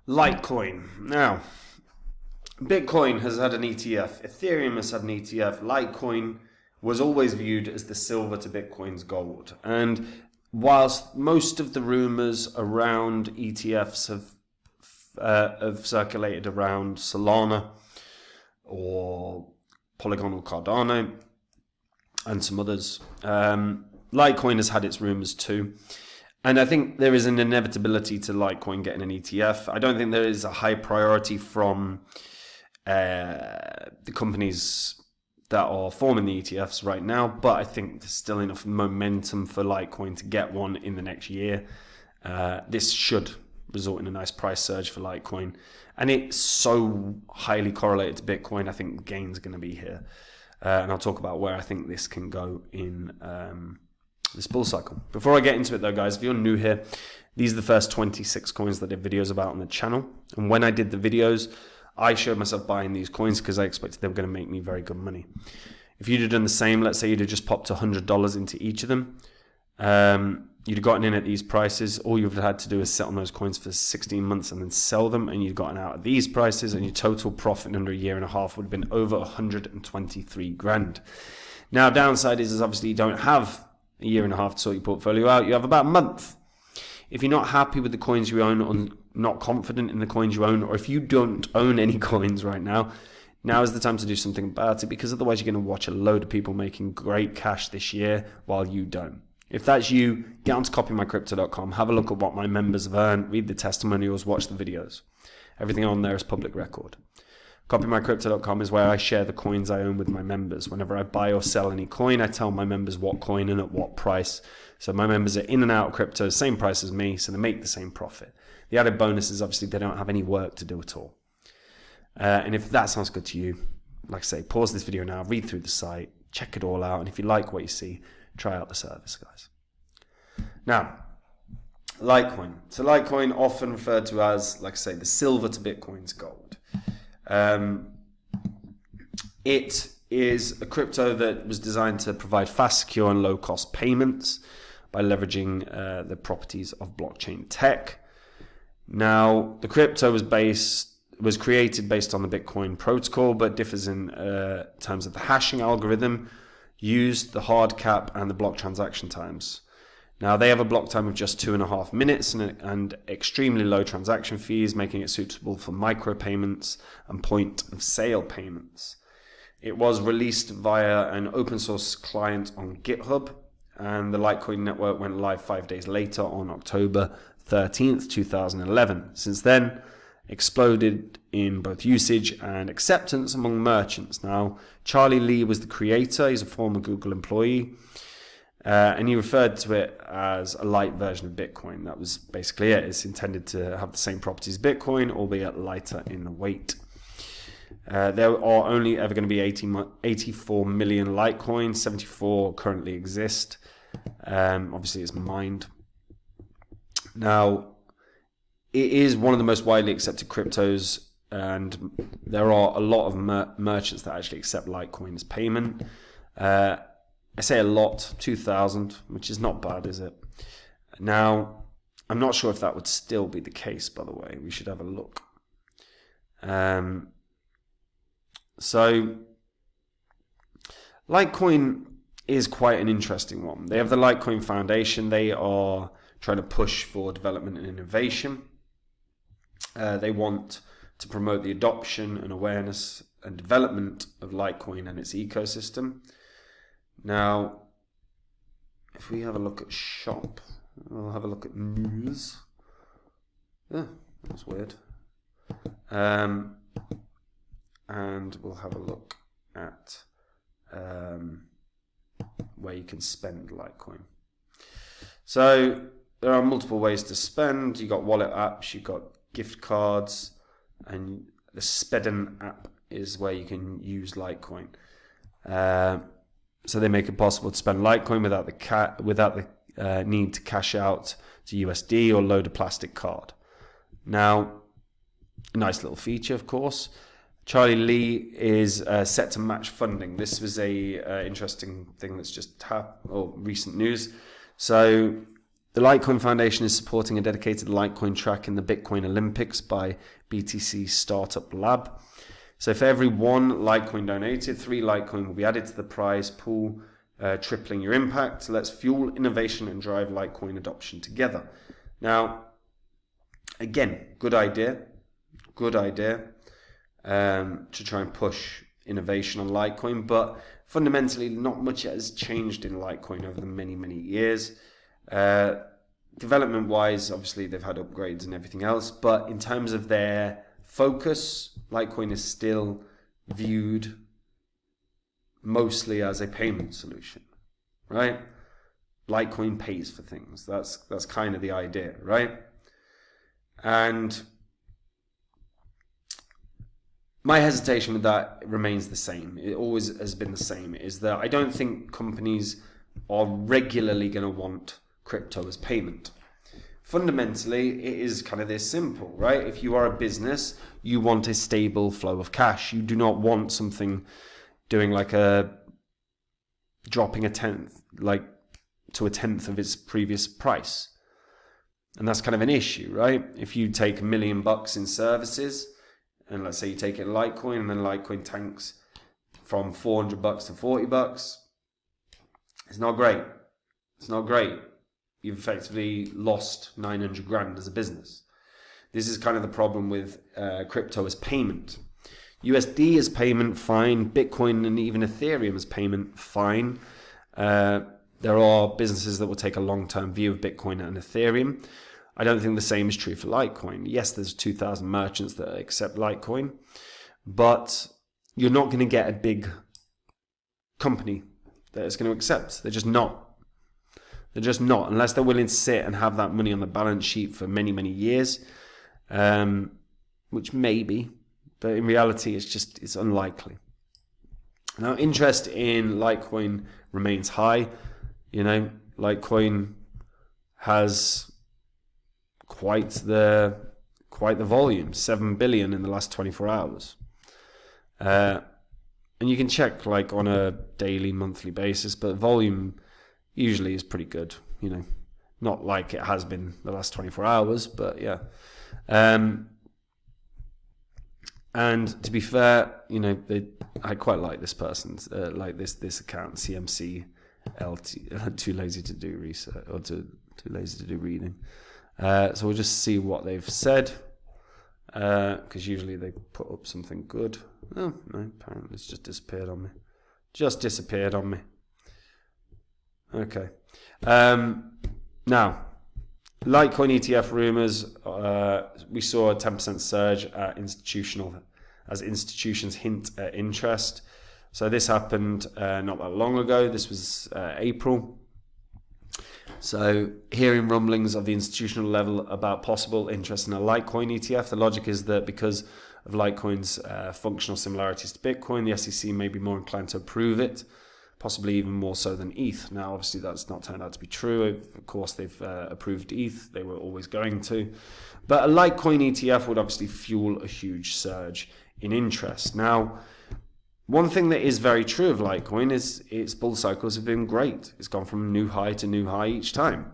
Litecoin. Now, Bitcoin has had an ETF. Ethereum has had an ETF. Litecoin was always viewed as the silver to Bitcoin's gold. And whilst most of the rumors around ETFs have circulated around Solana or Polygon or Cardano and some others, Litecoin has had its rumors too. And I think there is an inevitability to Litecoin getting an ETF. I don't think there is a high priority from the companies that are forming the ETFs right now, but I think there's still enough momentum for Litecoin to get one in the next year. This should result in a nice price surge for Litecoin, and it's so highly correlated to Bitcoin. I think the gain's going to be here, and I'll talk about where I think this can go in this bull cycle. Before I get into it though, guys, if you're new here, these are the first 26 coins that I did videos about on the channel, and when I did the videos, I showed myself buying these coins because I expected they were going to make me very good money. If you'd have done the same, let's say you'd have just popped $100 into each of them, you'd have gotten in at these prices. All you've had to do is sit on those coins for 16 months and then sell them, and you'd gotten out at these prices, and your total profit in under a year and a half would have been over 123 grand. Now, downside is obviously you don't have a year and a half to sort your portfolio out. You have about a month. If you're not happy with the coins you own or not confident in the coins you own, or if you don't own any coins right now, now is the time to do something about it, because otherwise you're going to watch a load of people making great cash this year while you don't. If that's you, get onto copymycrypto.com, have a look at what my members have earned, read the testimonials, watch the videos. Everything on there is public record. Copymycrypto.com is where I share the coins I own with my members. Whenever I buy or sell any coin, I tell my members what coin and at what price. So my members are in and out of crypto, same price as me, so they make the same profit. The added bonus is obviously they don't have any work to do at all. And if that sounds good to you, like I say, pause this video now, read through the site, check it all out, and if you like what you see, try out the service, guys. Now, Litecoin. So Litecoin, often referred to as, like I say, the silver to Bitcoin's gold. It is a crypto that was designed to provide fast, secure, and low-cost payments by leveraging the properties of blockchain tech. Now, the crypto was created based on the Bitcoin protocol, but differs in terms of the hashing algorithm used, the hard cap, and the block transaction times. Now, they have a block time of just 2.5 minutes and extremely low transaction fees, making it suitable for micropayments and point-of-sale payments. It was released via an open-source client on GitHub, and the Litecoin network went live 5 days later on October 13th, 2011. Since then, exploded in both usage and acceptance among merchants. Now, Charlie Lee was the creator. He's a former Google employee. And he referred to it as a light version of Bitcoin. That was basically it. It's intended to have the same properties as Bitcoin, albeit lighter in weight. There are only ever going to be 84 million Litecoins. 74 currently exist. Obviously, it's mined. Now, it is one of the most widely accepted cryptos, and there are a lot of merchants that actually accept Litecoin as payment. I say a lot, 2,000, which is not bad, is it? Now, I'm not sure if that would still be the case, by the way. We should have a look. So, Litecoin is quite an interesting one. They have the Litecoin Foundation. They are trying to push for development and innovation. They want to promote the adoption and awareness and development of Litecoin and its ecosystem. Now, if we have a look at shop, we'll have a look at news. Yeah, that's weird. And we'll have a look at where you can spend Litecoin. So there are multiple ways to spend. You've got wallet apps, you've got gift cards, and the Spedden app is where you can use Litecoin. So they make it possible to spend Litecoin without the need to cash out to USD or load a plastic card. Now, a nice little feature, of course. Charlie Lee is set to match funding. This was a interesting thing that's just recent news. So The Litecoin Foundation is supporting a dedicated Litecoin track in the Bitcoin Olympics by BTC Startup Lab. So for every 1 Litecoin donated, 3 Litecoin will be added to the prize pool, tripling your impact. Let's fuel innovation and drive Litecoin adoption together. Now, again, good idea to try and push innovation on Litecoin, but fundamentally not much has changed in Litecoin over the many years. Development wise, obviously they've had upgrades and everything else, but in terms of their focus, Litecoin is still viewed mostly as a payment solution, right? Litecoin pays for things. That's kind of the idea, right? And my hesitation with that remains the same. It always has been the same, is that I don't think companies are regularly going to want crypto as payment. Fundamentally, it is kind of this simple, right? If you are a business, you want a stable flow of cash. You do not want something doing like dropping to a tenth of its previous price. And that's kind of an issue, right? If you take $1 million in services, and let's say you take it in Litecoin, and then Litecoin tanks from $400 to $40, it's not great. It's not great. You've effectively lost 900 grand as a business. This is kind of the problem with crypto as payment. USD as payment, fine. Bitcoin and even Ethereum as payment, fine. There are businesses that will take a long-term view of Bitcoin and Ethereum. I don't think the same is true for Litecoin. Yes, there's 2,000 merchants that accept Litecoin, but you're not going to get a big company that is going to accept. They're just not. They're just not, unless they're willing to sit and have that money on the balance sheet for many years, which maybe, but in reality, it's unlikely. Now, interest in Litecoin remains high. You know, Litecoin has quite the volume, 7 billion in the last 24 hours. And you can check like on a daily, monthly basis, but volume usually is pretty good, you know, not like it has been the last 24 hours, but yeah. And to be fair, you know, I quite like this person's, like this account, CMC LT, too lazy to do research, or too lazy to do reading. So we'll just see what they've said, because usually they put up something good. Oh, no, apparently it's just disappeared on me. Okay. Now, Litecoin ETF rumors. We saw a 10% surge as institutions hint at interest. So this happened not that long ago. This was April. So hearing rumblings of the institutional level about possible interest in a Litecoin ETF. The logic is that because of Litecoin's functional similarities to Bitcoin, the SEC may be more inclined to approve it, possibly even more so than ETH. Now, obviously, that's not turned out to be true. Of course, they've approved ETH. They were always going to. But a Litecoin ETF would obviously fuel a huge surge in interest. Now, one thing that is very true of Litecoin is its bull cycles have been great. It's gone from new high to new high each time.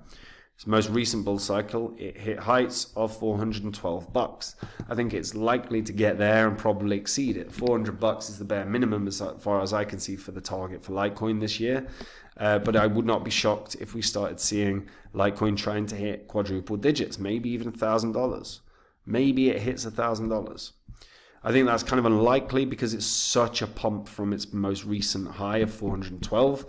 Its most recent bull cycle, it hit heights of $412. I think it's likely to get there and probably exceed it. $400 is the bare minimum as far as I can see for the target for Litecoin this year. But I would not be shocked if we started seeing Litecoin trying to hit quadruple digits, maybe even $1,000. Maybe it hits $1,000. I think that's kind of unlikely because it's such a pump from its most recent high of 412.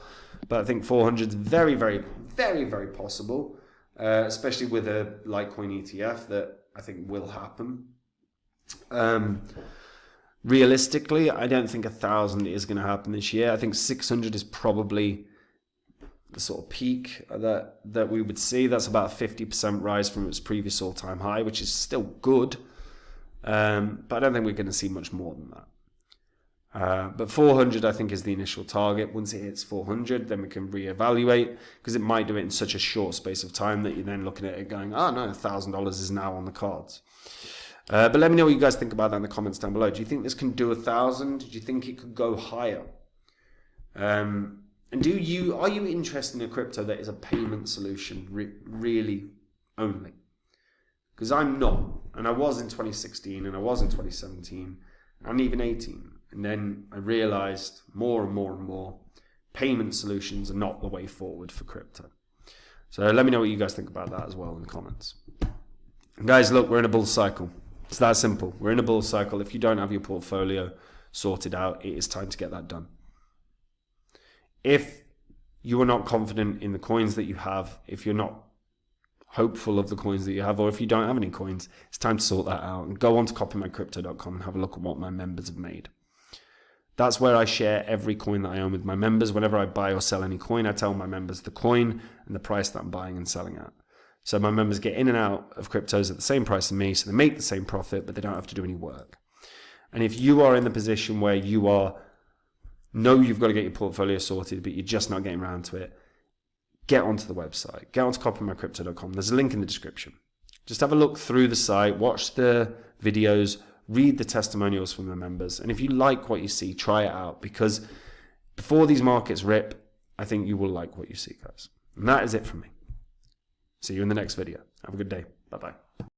But I think 400 is very, very, very, very possible, especially with a Litecoin ETF that I think will happen. Realistically, I don't think 1,000 is going to happen this year. I think 600 is probably the sort of peak that we would see. That's about a 50% rise from its previous all-time high, which is still good. But I don't think we're going to see much more than that. But 400, I think, is the initial target. Once it hits 400, then we can reevaluate, because it might do it in such a short space of time that you're then looking at it going, oh no, $1,000 is now on the cards. But let me know what you guys think about that in the comments down below. Do you think this can do 1,000? Do you think it could go higher? And are you interested in a crypto that is a payment solution really only? Because I'm not, and I was in 2016, and I was in 2017, and even 18. And then I realized more and more and more, payment solutions are not the way forward for crypto. So let me know what you guys think about that as well in the comments. And guys, look, we're in a bull cycle. It's that simple. We're in a bull cycle. If you don't have your portfolio sorted out, it is time to get that done. If you are not confident in the coins that you have, if you're not hopeful of the coins that you have, or if you don't have any coins, it's time to sort that out and go on to copymycrypto.com and have a look at what my members have made. That's where I share every coin that I own with my members. Whenever I buy or sell any coin, I tell my members the coin and the price that I'm buying and selling at. So my members get in and out of cryptos at the same price as me, so they make the same profit, but they don't have to do any work. And if you are in the position where you've got to get your portfolio sorted, but you're just not getting around to it, get onto the website. Get onto copymycrypto.com. There's a link in the description. Just have a look through the site, watch the videos, read the testimonials from the members. And if you like what you see, try it out, because before these markets rip, I think you will like what you see, guys. And that is it from me. See you in the next video. Have a good day. Bye-bye.